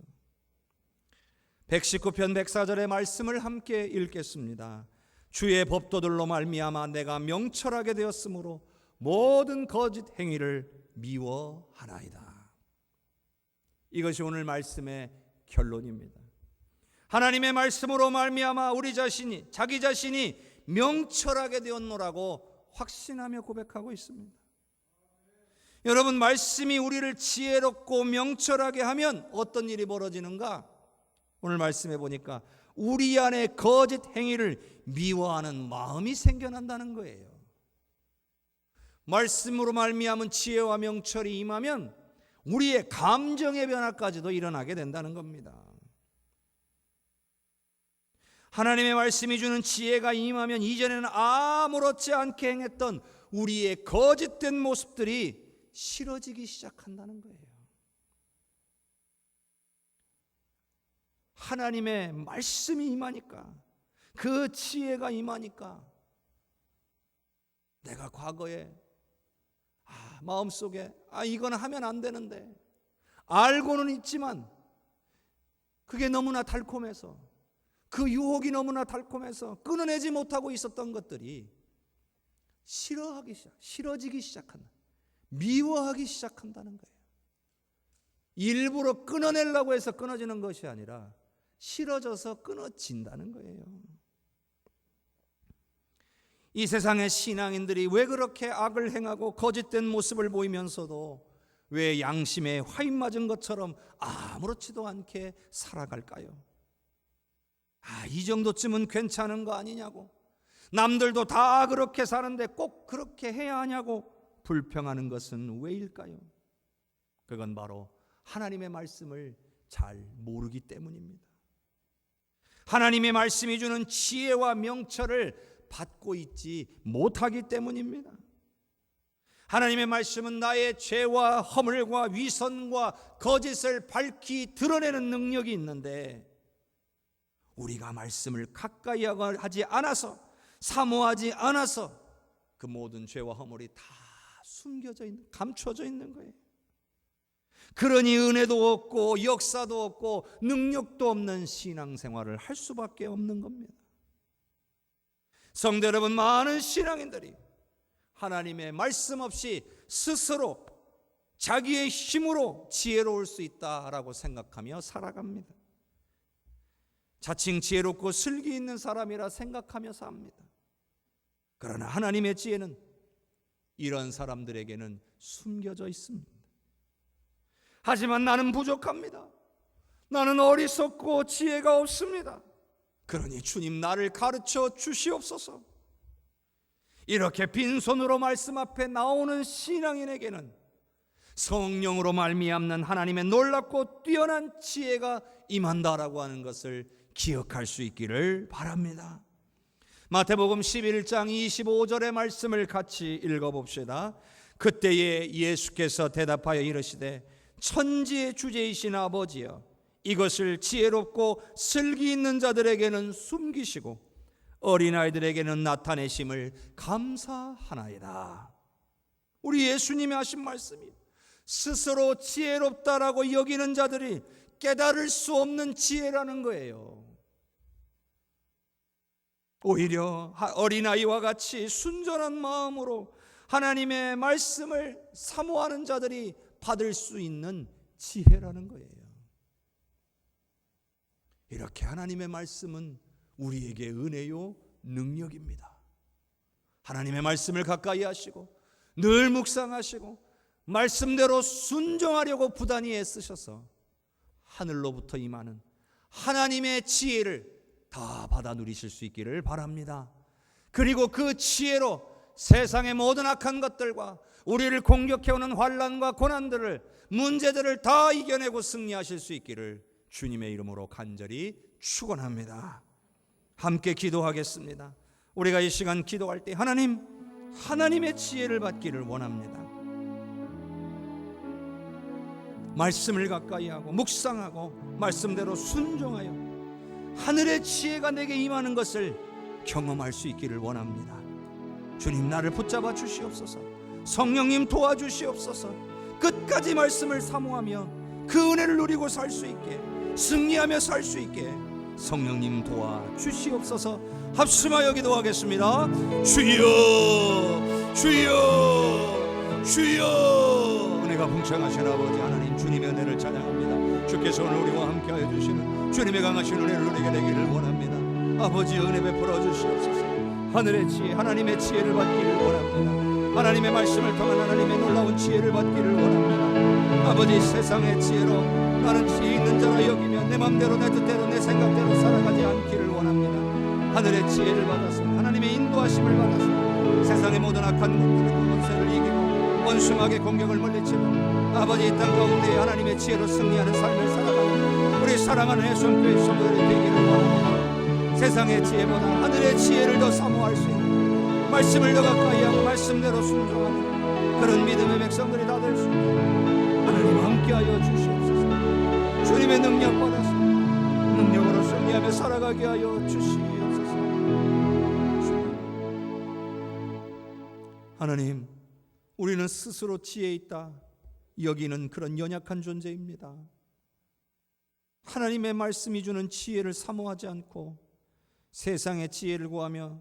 119편 104절의 말씀을 함께 읽겠습니다. 주의 법도들로 말미암아 내가 명철하게 되었으므로 모든 거짓 행위를 미워하나이다. 이것이 오늘 말씀의 결론입니다. 하나님의 말씀으로 말미암아 자기 자신이 명철하게 되었노라고 확신하며 고백하고 있습니다. 여러분, 말씀이 우리를 지혜롭고 명철하게 하면 어떤 일이 벌어지는가? 오늘 말씀해 보니까 우리 안에 거짓 행위를 미워하는 마음이 생겨난다는 거예요. 말씀으로 말미암은 지혜와 명철이 임하면 우리의 감정의 변화까지도 일어나게 된다는 겁니다. 하나님의 말씀이 주는 지혜가 임하면 이전에는 아무렇지 않게 행했던 우리의 거짓된 모습들이 싫어지기 시작한다는 거예요. 하나님의 말씀이 임하니까, 그 지혜가 임하니까 내가 과거에 마음속에 이거는 하면 안 되는데 알고는 있지만 그게 너무나 달콤해서 그 유혹이 너무나 달콤해서 끊어내지 못하고 있었던 것들이 싫어지기 시작한다. 미워하기 시작한다는 거예요. 일부러 끊어내려고 해서 끊어지는 것이 아니라 싫어져서 끊어진다는 거예요. 이 세상의 신앙인들이 왜 그렇게 악을 행하고 거짓된 모습을 보이면서도 왜 양심에 화인 맞은 것처럼 아무렇지도 않게 살아갈까요? 이 정도쯤은 괜찮은 거 아니냐고, 남들도 다 그렇게 사는데 꼭 그렇게 해야 하냐고 불평하는 것은 왜일까요? 그건 바로 하나님의 말씀을 잘 모르기 때문입니다. 하나님의 말씀이 주는 지혜와 명철을 받고 있지 못하기 때문입니다. 하나님의 말씀은 나의 죄와 허물과 위선과 거짓을 밝히 드러내는 능력이 있는데, 우리가 말씀을 가까이 하지 않아서, 사모하지 않아서 그 모든 죄와 허물이 다 숨겨져 있는, 감춰져 있는 거예요. 그러니 은혜도 없고 역사도 없고 능력도 없는 신앙생활을 할 수밖에 없는 겁니다. 성도 여러분, 많은 신앙인들이 하나님의 말씀 없이 스스로 자기의 힘으로 지혜로울 수 있다라고 생각하며 살아갑니다. 자칭 지혜롭고 슬기 있는 사람이라 생각하며 삽니다. 그러나 하나님의 지혜는 이런 사람들에게는 숨겨져 있습니다. 하지만 나는 부족합니다. 나는 어리석고 지혜가 없습니다. 그러니 주님, 나를 가르쳐 주시옵소서. 이렇게 빈손으로 말씀 앞에 나오는 신앙인에게는 성령으로 말미암는 하나님의 놀랍고 뛰어난 지혜가 임한다라고 하는 것을 기억할 수 있기를 바랍니다. 마태복음 11장 25절의 말씀을 같이 읽어봅시다. 그때에 예수께서 대답하여 이르시되 천지의 주제이신 아버지여, 이것을 지혜롭고 슬기 있는 자들에게는 숨기시고 어린아이들에게는 나타내심을 감사하나이다. 우리 예수님이 하신 말씀이에요. 스스로 지혜롭다라고 여기는 자들이 깨달을 수 없는 지혜라는 거예요. 오히려 어린아이와 같이 순전한 마음으로 하나님의 말씀을 사모하는 자들이 받을 수 있는 지혜라는 거예요. 이렇게 하나님의 말씀은 우리에게 은혜요 능력입니다. 하나님의 말씀을 가까이 하시고 늘 묵상하시고 말씀대로 순종하려고 부단히 애쓰셔서 하늘로부터 임하는 하나님의 지혜를 다 받아 누리실 수 있기를 바랍니다. 그리고 그 지혜로 세상의 모든 악한 것들과 우리를 공격해오는 환난과 고난들을, 문제들을 다 이겨내고 승리하실 수 있기를 주님의 이름으로 간절히 축원합니다. 함께 기도하겠습니다. 우리가 이 시간 기도할 때 하나님의 지혜를 받기를 원합니다. 말씀을 가까이 하고 묵상하고 말씀대로 순종하여 하늘의 지혜가 내게 임하는 것을 경험할 수 있기를 원합니다. 주님, 나를 붙잡아 주시옵소서. 성령님 도와주시옵소서. 끝까지 말씀을 사모하며 그 은혜를 누리고 살 수 있게, 승리하며 살 수 있게 성령님 도와주시옵소서. 합심하여 기도하겠습니다. 주여, 주여, 주여. 은혜가 풍성하신 아버지 하나님, 주님의 은혜를 찬양합니다. 주께서 오늘 우리와 함께하여 주시는 주님의 강하신 은혜를 누리게 되기를 원합니다. 아버지, 은혜 베풀어 주시옵소서. 하늘의 지혜, 하나님의 지혜를 받기를 원합니다. 하나님의 말씀을 통한 하나님의 놀라운 지혜를 받기를 원합니다. 아버지, 세상의 지혜로 나는 지혜 있는 자라 여기며 내 맘대로 내 뜻대로 내 생각대로 살아가지 않기를 원합니다. 하늘의 지혜를 받아서 하나님의 인도하심을 받아서 세상의 모든 악한 것들을 권세를 이기고 원숭하게 공격을 물리치고 아버지, 이 땅 가운데 하나님의 지혜로 승리하는 삶을 살아가는 우리 사랑하는 해손교회 성도들이 되기를 원합니다. 세상의 지혜보다 하늘의 지혜를 더 사모할 수 있는, 말씀을 더 가까이 하고 말씀대로 순종하는 그런 믿음의 백성들이 다 될 수 있게 하나님 함께하여 주시옵소서. 주님의 능력 받아서 능력으로 승리하며 살아가게 하여 주시옵소서. 하나님, 우리는 스스로 지혜 있다 여기는 그런 연약한 존재입니다. 하나님의 말씀이 주는 지혜를 사모하지 않고 세상의 지혜를 구하며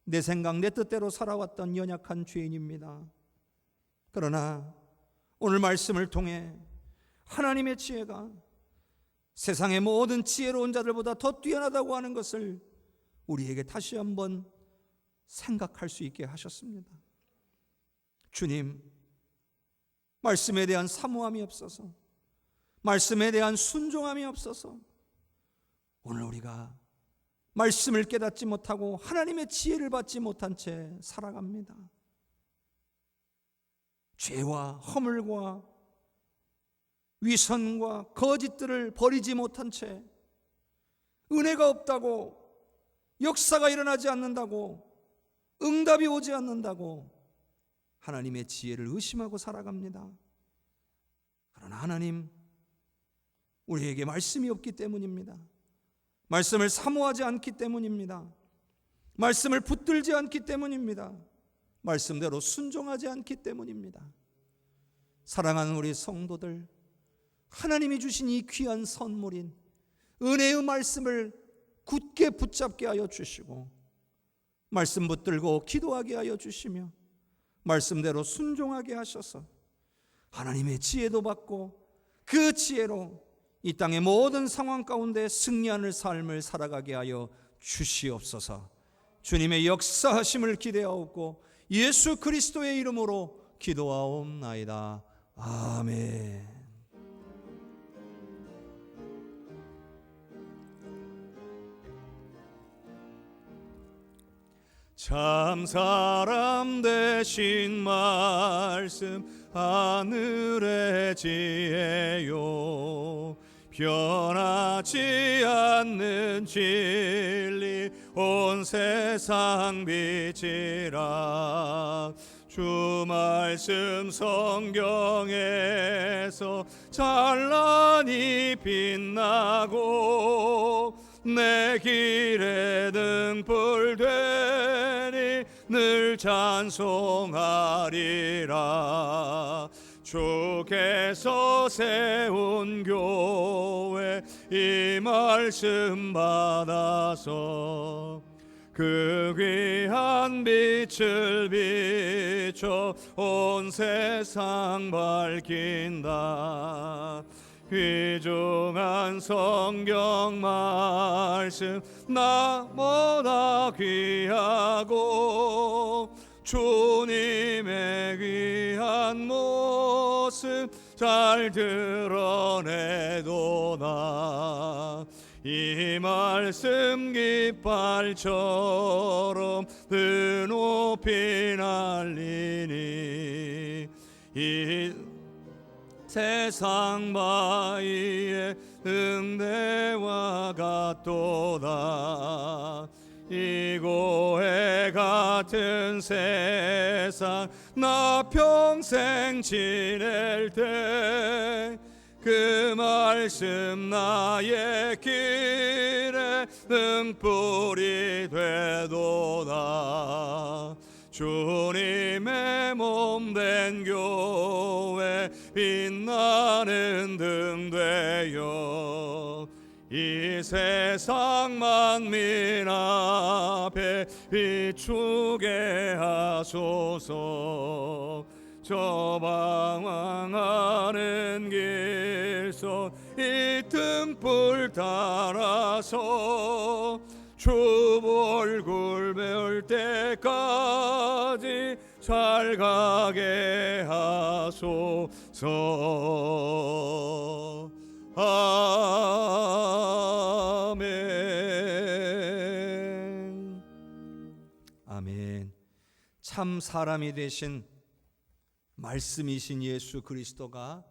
내 생각 내 뜻대로 살아왔던 연약한 죄인입니다. 그러나 오늘 말씀을 통해 하나님의 지혜가 세상의 모든 지혜로운 자들보다 더 뛰어나다고 하는 것을 우리에게 다시 한번 생각할 수 있게 하셨습니다. 주님, 말씀에 대한 사모함이 없어서, 말씀에 대한 순종함이 없어서 오늘 우리가 말씀을 깨닫지 못하고 하나님의 지혜를 받지 못한 채 살아갑니다. 죄와 허물과 위선과 거짓들을 버리지 못한 채 은혜가 없다고, 역사가 일어나지 않는다고, 응답이 오지 않는다고 하나님의 지혜를 의심하고 살아갑니다. 그러나 하나님, 우리에게 말씀이 없기 때문입니다. 말씀을 사모하지 않기 때문입니다. 말씀을 붙들지 않기 때문입니다. 말씀대로 순종하지 않기 때문입니다. 사랑하는 우리 성도들, 하나님이 주신 이 귀한 선물인 은혜의 말씀을 굳게 붙잡게 하여 주시고, 말씀 붙들고 기도하게 하여 주시며, 말씀대로 순종하게 하셔서 하나님의 지혜도 받고 그 지혜로 이 땅의 모든 상황 가운데 승리하는 삶을 살아가게 하여 주시옵소서. 주님의 역사하심을 기대하옵고 예수 그리스도의 이름으로 기도하옵나이다. 아멘. 참 사람 되신 말씀 하늘의 지혜요, 변하지 않는 진리 온 세상 빛이라. 주 말씀 성경에서 찬란히 빛나고 내 길에 등불 되니 늘 찬송하리라. 주께서 세운 교회 이 말씀 받아서 그 귀한 빛을 비춰 온 세상 밝힌다. 귀중한 성경 말씀 나보다 귀하고 주님의 귀한 모습 잘 드러내도다. 이 말씀 깃발처럼 드높이 날리니 이 세상 바위에 등대와 같도다. 이 고해 같은 세상 나 평생 지낼 때 그 말씀 나의 길에 등불이 되도다. 주님의 몸된 교회 빛나는 등 되어 이 세상 만민 앞에 비추게 하소서. 저 방황하는 길선 이 등불 따라서 주 얼굴 배울 때까지 잘 가게 하소서. 아멘. 아멘. 참 사람이 되신 말씀이신 예수 그리스도가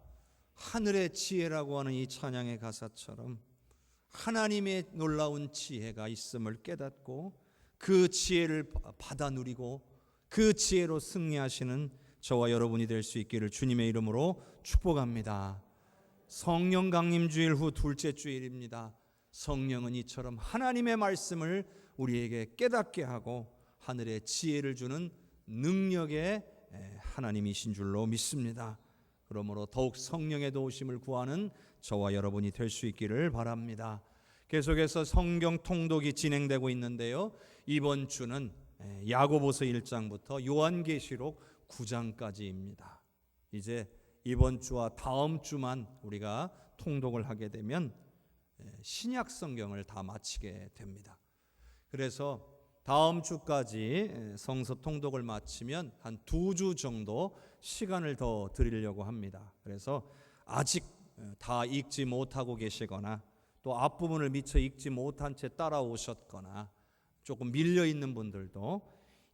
하늘의 지혜라고 하는 이 찬양의 가사처럼 하나님의 놀라운 지혜가 있음을 깨닫고 그 지혜를 받아 누리고 그 지혜로 승리하시는 저와 여러분이 될 수 있기를 주님의 이름으로 축복합니다. 성령 강림 주일 후 둘째 주일입니다. 성령은 이처럼 하나님의 말씀을 우리에게 깨닫게 하고 하늘의 지혜를 주는 능력의 하나님이신 줄로 믿습니다. 그러므로 더욱 성령의 도우심을 구하는 저와 여러분이 될 수 있기를 바랍니다. 계속해서 성경 통독이 진행되고 있는데요. 이번 주는 야고보서 1장부터 요한계시록 9장까지입니다. 이제 이번 주와 다음 주만 우리가 통독을 하게 되면 신약 성경을 다 마치게 됩니다. 그래서 다음 주까지 성서 통독을 마치면 한 2주 정도 시간을 더 드리려고 합니다. 그래서 아직 다 읽지 못하고 계시거나 또 앞부분을 미처 읽지 못한 채 따라오셨거나 조금 밀려 있는 분들도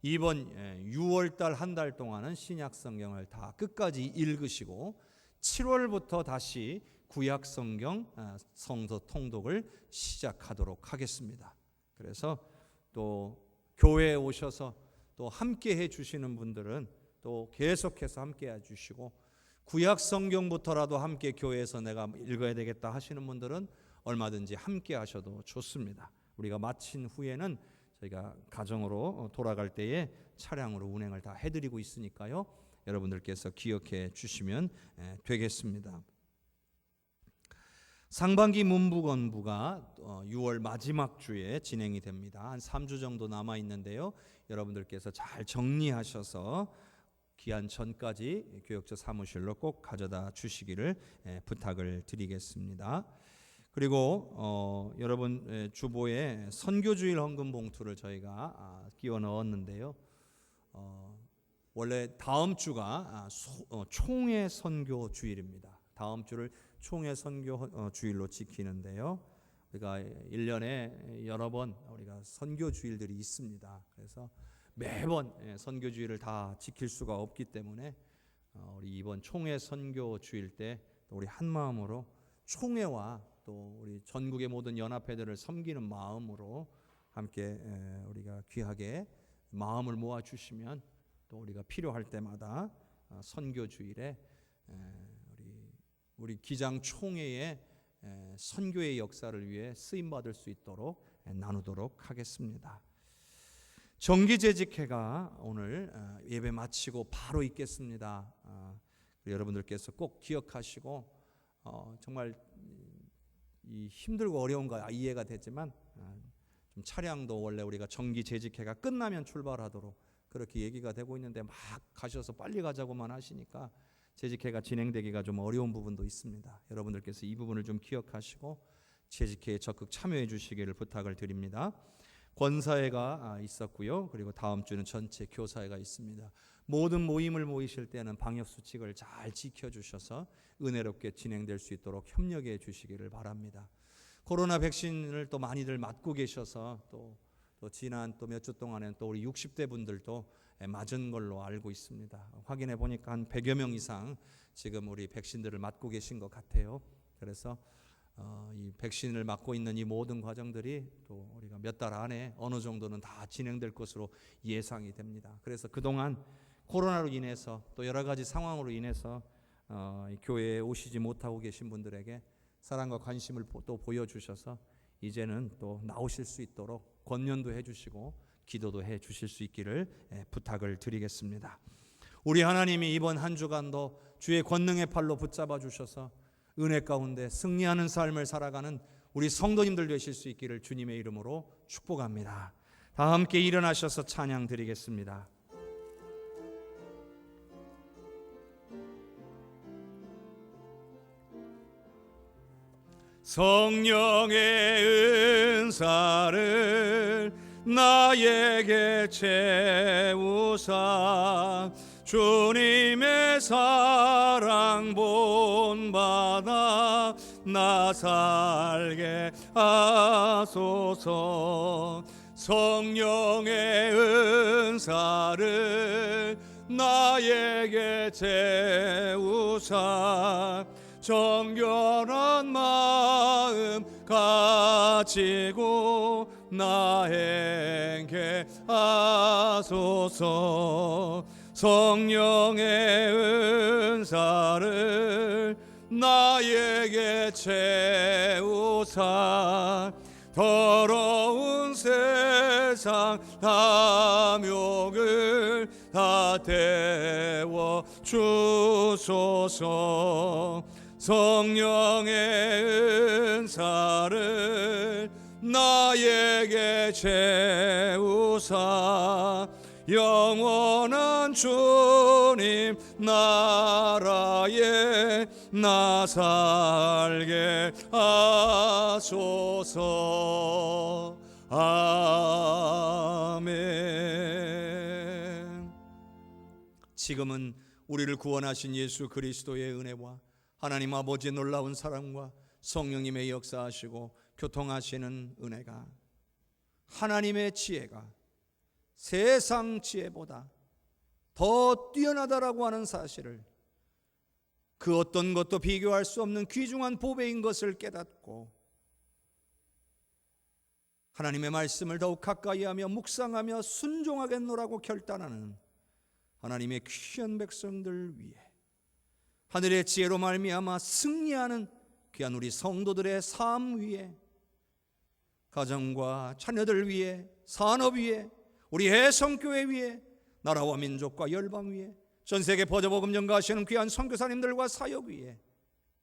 이번 6월달 한 달 동안은 신약 성경을 다 끝까지 읽으시고 7월부터 다시 구약 성경 성서 통독을 시작하도록 하겠습니다. 그래서 또 교회에 오셔서 또 함께 해 주시는 분들은 또 계속해서 함께 해 주시고, 구약 성경부터라도 함께 교회에서 내가 읽어야 되겠다 하시는 분들은 얼마든지 함께 하셔도 좋습니다. 우리가 마친 후에는 저희가 가정으로 돌아갈 때에 차량으로 운행을 다 해드리고 있으니까요. 여러분들께서 기억해 주시면 되겠습니다. 상반기 문부건부가 6월 마지막 주에 진행이 됩니다. 한 3주 정도 남아 있는데요. 여러분들께서 잘 정리하셔서 기한 전까지 교역처 사무실로 꼭 가져다 주시기를 부탁을 드리겠습니다. 그리고 여러분 주보에 선교주일 헌금 봉투를 저희가 끼워 넣었는데요. 원래 다음 주가 총회 선교 주일입니다. 다음 주를 총회 선교 주일로 지키는데요. 우리가 1년에 여러 번 우리가 선교 주일들이 있습니다. 그래서 매번 선교 주일을 다 지킬 수가 없기 때문에 우리 이번 총회 선교 주일 때 우리 한 마음으로 총회와 또 우리 전국의 모든 연합회들을 섬기는 마음으로 함께 우리가 귀하게 마음을 모아 주시면 또 우리가 필요할 때마다 선교 주일에 우리 기장 총회의 선교의 역사를 위해 쓰임 받을 수 있도록 나누도록 하겠습니다. 정기재직회가 오늘 예배 마치고 바로 있겠습니다. 여러분들께서 꼭 기억하시고 정말 이 힘들고 어려운 거 이해가 되지만 좀 차량도 원래 우리가 정기재직회가 끝나면 출발하도록 그렇게 얘기가 되고 있는데 막 가셔서 빨리 가자고만 하시니까 재직회가 진행되기가 좀 어려운 부분도 있습니다. 여러분들께서 이 부분을 좀 기억하시고 재직회에 적극 참여해 주시기를 부탁을 드립니다. 권사회가 있었고요. 그리고 다음 주는 전체 교사회가 있습니다. 모든 모임을 모이실 때는 방역수칙을 잘 지켜주셔서 은혜롭게 진행될 수 있도록 협력해 주시기를 바랍니다. 코로나 백신을 또 많이들 맞고 계셔서 또 지난 또 몇 주 동안에는 또 우리 60대 분들도 맞은 걸로 알고 있습니다. 확인해 보니까 한 100여 명 이상 지금 우리 백신들을 맞고 계신 것 같아요. 그래서 이 백신을 맞고 있는 이 모든 과정들이 또 우리가 몇 달 안에 어느 정도는 다 진행될 것으로 예상이 됩니다. 그래서 그동안 코로나로 인해서 또 여러 가지 상황으로 인해서 교회에 오시지 못하고 계신 분들에게 사랑과 관심을 또 보여주셔서 이제는 또 나오실 수 있도록 권면도 해주시고 기도도 해주실 수 있기를 부탁을 드리겠습니다. 우리 하나님이 이번 한 주간도 주의 권능의 팔로 붙잡아 주셔서 은혜 가운데 승리하는 삶을 살아가는 우리 성도님들 되실 수 있기를 주님의 이름으로 축복합니다. 다 함께 일어나셔서 찬양 드리겠습니다. 성령의 은사를 나에게 채우사 주님의 사랑 본받아 나 살게 하소서. 성령의 은사를 나에게 채우사 정결한 마음 가지고 나에게 하소서. 성령의 은사를 나에게 채우사 더러운 세상 탐욕을 다 태워 주소서. 성령의 은사를 살게 채우사 영원한 주님 나라에 나 살게 하소서. 아멘. 지금은 우리를 구원하신 예수 그리스도의 은혜와 하나님 아버지의 놀라운 사랑과 성령님의 역사하시고 교통하시는 은혜가, 하나님의 지혜가 세상 지혜보다 더 뛰어나다라고 하는 사실을, 그 어떤 것도 비교할 수 없는 귀중한 보배인 것을 깨닫고 하나님의 말씀을 더욱 가까이하며 묵상하며 순종하겠노라고 결단하는 하나님의 귀한 백성들 위해, 하늘의 지혜로 말미암아 승리하는 귀한 우리 성도들의 삶 위에, 가정과 자녀들 위에, 산업 위에, 우리 해성교회 위에, 나라와 민족과 열방 위에, 전세계 버저복음 전가하시는 귀한 선교사님들과 사역 위에,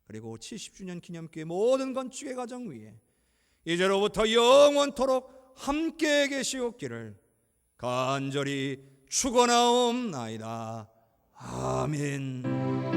그리고 70주년 기념교회 모든 건축의 가정 위에 이제로부터 영원토록 함께 계시옵기를 간절히 축원하옵나이다. 아멘.